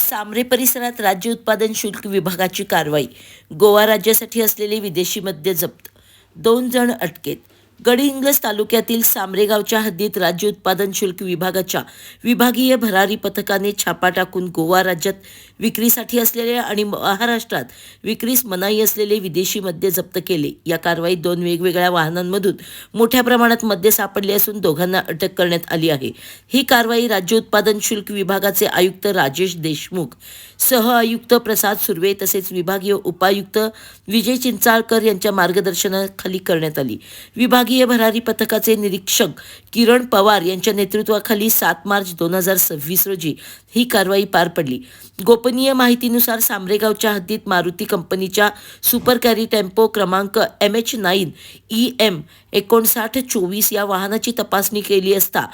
सामरे परिसरात राज्य उत्पादन शुल्क विभागाची कारवाई. गोवा राज्यासाठी असलेले विदेशी मद्य जप्त. 2 जण अटकेत. गडहिंग्लज तालुक्यातील सामरे गावच्या हद्दीत राज्य उत्पादन शुल्क विभागाच्या विभागीय भरारी पथकाने छापा टाकून गोवा राज्यात विक्रीसाठी असलेले आणि महाराष्ट्रात विक्रीस मनाई असलेले विदेशी मद्य जप्त केले. या कारवाईत 2 वेगवेगळ्या वाहनांमधून मोठ्या प्रमाणात मद्य सापडले असून दोघांना अटक करण्यात आली आहे. ही कारवाई राज्य उत्पादन शुल्क विभागाचे आयुक्त राजेश देशमुख, सह आयुक्त प्रसाद सुर्वे तसेच विभागीय उपायुक्त विजय चिंचाळकर यांच्या मार्गदर्शनाखाली करण्यात आली. विभागीय भरारी पथकाचे निरीक्षक किरण पवार यांच्या नेतृत्वाखाली 7 मार्च 2026 रोजी ही कारवाई पार पडली. गोपनीय माहितीनुसार सामरेगावच्या हद्दीत मारुती कंपनीच्या सुपर कॅरी टेम्पो क्रमांक MH9 EM 5924 या वाहनाची तपासणी केली असता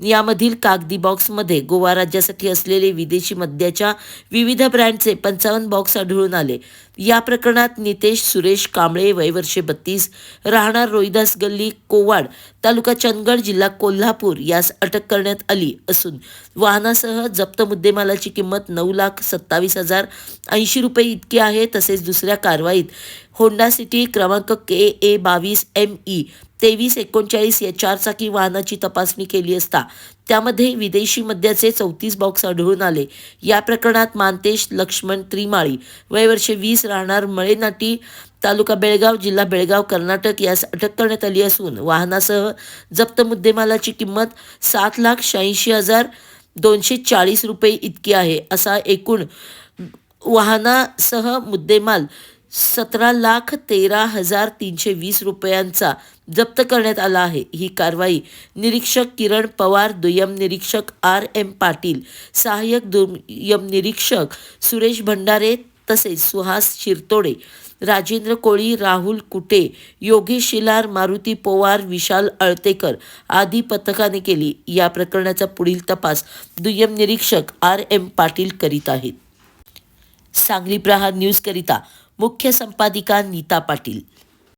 यामधील कागदी बॉक्समध्ये गोवा राज्यासाठी असलेले विदेशी मद्याच्या विविध ब्रँडचे 55 बॉक्स आढळून आले. या प्रकरणात नितेश सुरेश कांबळे, वय वर्षे 32, राहणार रोहिदास गल्ली, कोवाड, तालुका चंदगड, जिल्हा कोल्हापूर यास अटक करण्यात आली असून वाहनासह जप्त मुद्देमालाची किंमत 9,27,080 रुपये इतकी आहे. तसेच दुसऱ्या कारवाईत होंडा सिटी क्रमांक KA 22 ME 2339 या 4 चाकी वाहनाची तपासणी केली असता त्यामध्ये विदेशी मद्याचे 34 बॉक्स आढळून आले. या प्रकरणात मानतेश लक्ष्मण त्रिमाळी, वय वर्षे 20, राहणार मळेनाटी, तालुका बेळगाव, जिल्हा बेळगाव, कर्नाटक यास अटक करण्यात आली असून वाहनासह जप्त मुद्देमालाची किंमत 7,86,240 रुपये इतकी आहे. असा एकूण वाहनासह मुद्देमाल 17,13,320 रुपयांचा जप्त करण्यात आला आहे. ही कारवाई निरीक्षक किरण पवार, दुय्यम निरीक्षक RM पाटील, सहाय्यक दुय्यम निरीक्षक सुरेश भंडारे तसेच सुहास शिरतोडे, राजेंद्र कोळी, राहुल कुटे, योगेश शिलार, मारुती पोवार, विशाल अळतेकर आदी पथकाने केली. या प्रकरणाचा पुढील तपास दुय्यम निरीक्षक RM पाटील करीत आहेत. सांगली प्रहार न्यूज करिता मुख्य संपादिका नीता पाटील.